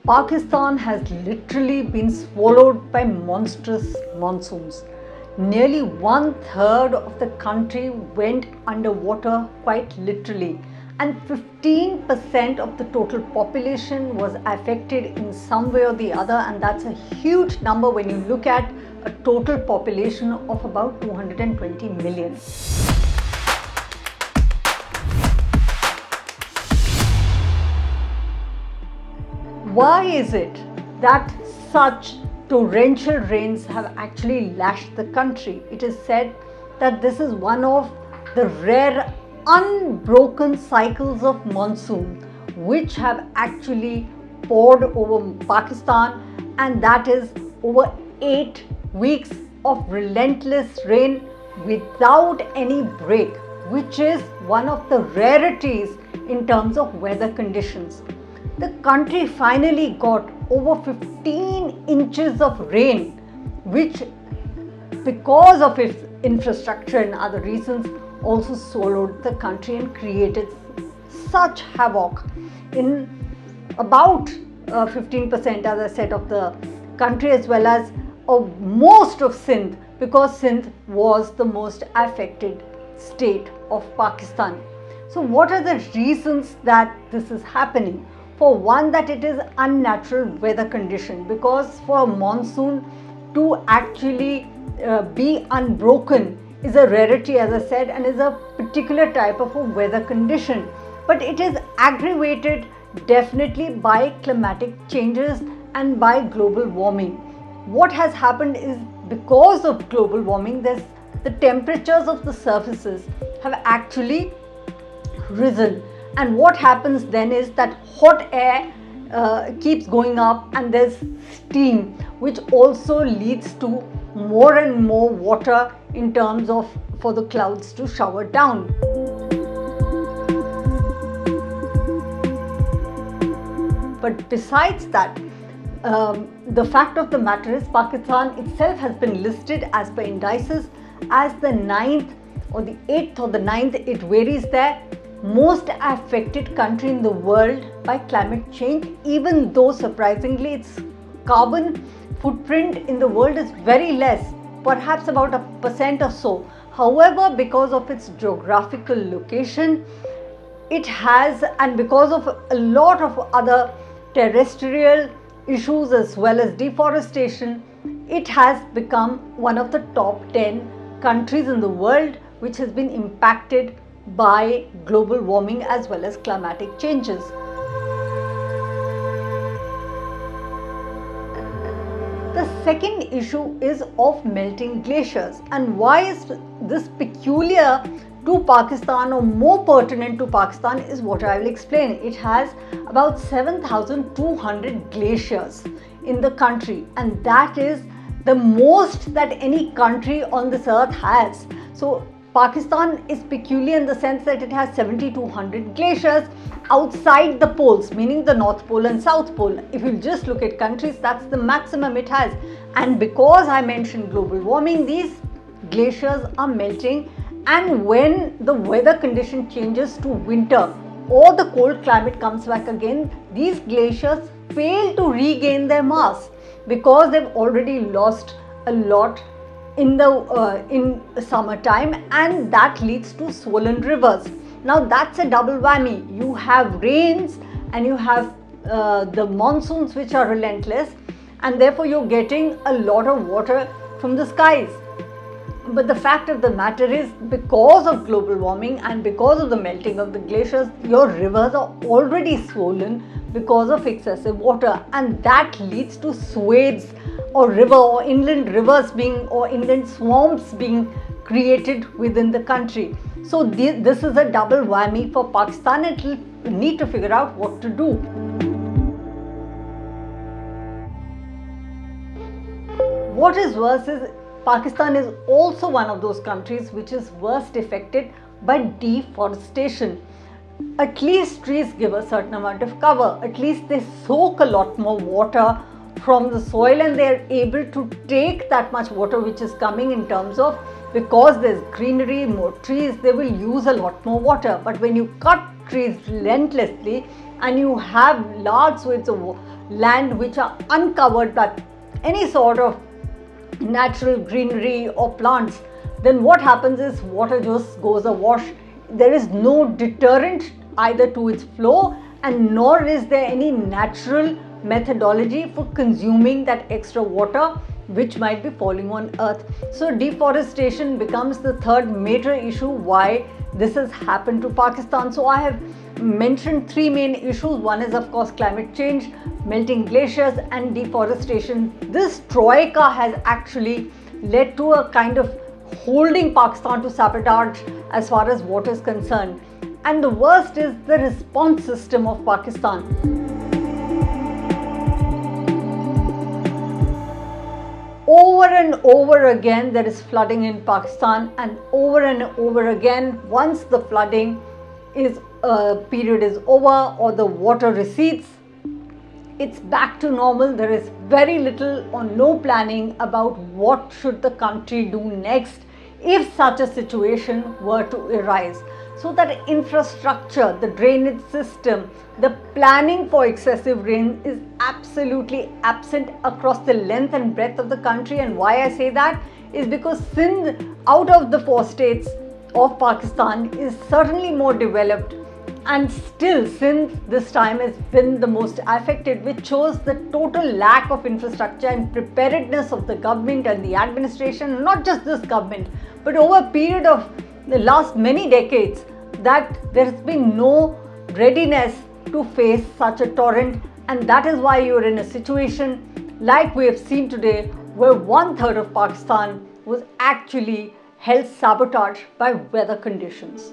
Pakistan has literally been swallowed by monstrous monsoons. Nearly 1/3 of the country went underwater quite literally, and 15% of the total population was affected in some way or the other, and that's a huge number when you look at a total population of about 220 million. Why is it that such torrential rains have actually lashed the country? It is said that this is one of the rare unbroken cycles of monsoon which have actually poured over Pakistan, and that is over 8 weeks of relentless rain without any break, which is one of the rarities in terms of weather conditions. The country finally got over 15 inches of rain, which, because of its infrastructure and other reasons, also swallowed the country and created such havoc in about 15%, as I said, of the country, as well as of most of Sindh, because Sindh was the most affected state of Pakistan. So what are the reasons that this is happening? For one, that it is unnatural weather condition, because for a monsoon to actually be unbroken is a rarity, as I said, and is a particular type of a weather condition. But it is aggravated definitely by climatic changes and by global warming. What has happened is, because of global warming, the temperatures of the surfaces have actually risen. And what happens then is that hot air keeps going up, and there's steam, which also leads to more and more water in terms of for the clouds to shower down. But besides that, the fact of the matter is Pakistan itself has been listed as per indices as the 9th or the 8th or the 9th, it varies there, most affected country in the world by climate change, even though surprisingly its carbon footprint in the world is very less, perhaps about 1% or so. However, because of its geographical location, it has, and because of a lot of other terrestrial issues as well as deforestation, it has become one of the top 10 countries in the world which has been impacted by global warming as well as climatic changes. The second issue is of melting glaciers, and why is this peculiar to Pakistan or more pertinent to Pakistan is what I will explain. It has about 7,200 glaciers in the country, and that is the most that any country on this earth has. So Pakistan is peculiar in the sense that it has 7,200 glaciers outside the poles, meaning the North Pole and South Pole. If you just look at countries, that's the maximum it has. And because I mentioned global warming, these glaciers are melting, and when the weather condition changes to winter or the cold climate comes back again, these glaciers fail to regain their mass because they've already lost a lot in the summertime, and that leads to swollen rivers. Now that's a double whammy. You have rains and you have the monsoons, which are relentless, and therefore you're getting a lot of water from the skies. But the fact of the matter is, because of global warming and because of the melting of the glaciers, your rivers are already swollen because of excessive water, and that leads to swathes or river or inland rivers being, or inland swamps being created within the country. So this is a double whammy for Pakistan. It will need to figure out what to do. What is worse is Pakistan is also one of those countries which is worst affected by deforestation. At least trees give a certain amount of cover. At least they soak a lot more water from the soil, and they are able to take that much water which is coming in terms of, because there's greenery, more trees, they will use a lot more water. But when you cut trees relentlessly and you have large swathes of land which are uncovered by any sort of natural greenery or plants, then what happens is water just goes awash. There is no deterrent either to its flow, and nor is there any natural methodology for consuming that extra water which might be falling on earth. So deforestation becomes the third major issue why this has happened to Pakistan. So I have mentioned three main issues. One is of course climate change, melting glaciers and deforestation. This troika has actually led to a kind of holding Pakistan to sabotage as far as water is concerned. And the worst is the response system of Pakistan. Over and over again there is flooding in Pakistan, and over again, once the flooding period is over or the water recedes, it's back to normal. There is very little or no planning about what should the country do next if such a situation were to arise. So that infrastructure, the drainage system, the planning for excessive rain is absolutely absent across the length and breadth of the country. And why I say that is because Sindh, out of the 4 states of Pakistan, is certainly more developed, and still Sindh this time has been the most affected, which shows the total lack of infrastructure and preparedness of the government and the administration, not just this government, but over a period of the last many decades, that there has been no readiness to face such a torrent. And that is why you are in a situation like we have seen today, where 1/3 of Pakistan was actually held sabotage by weather conditions.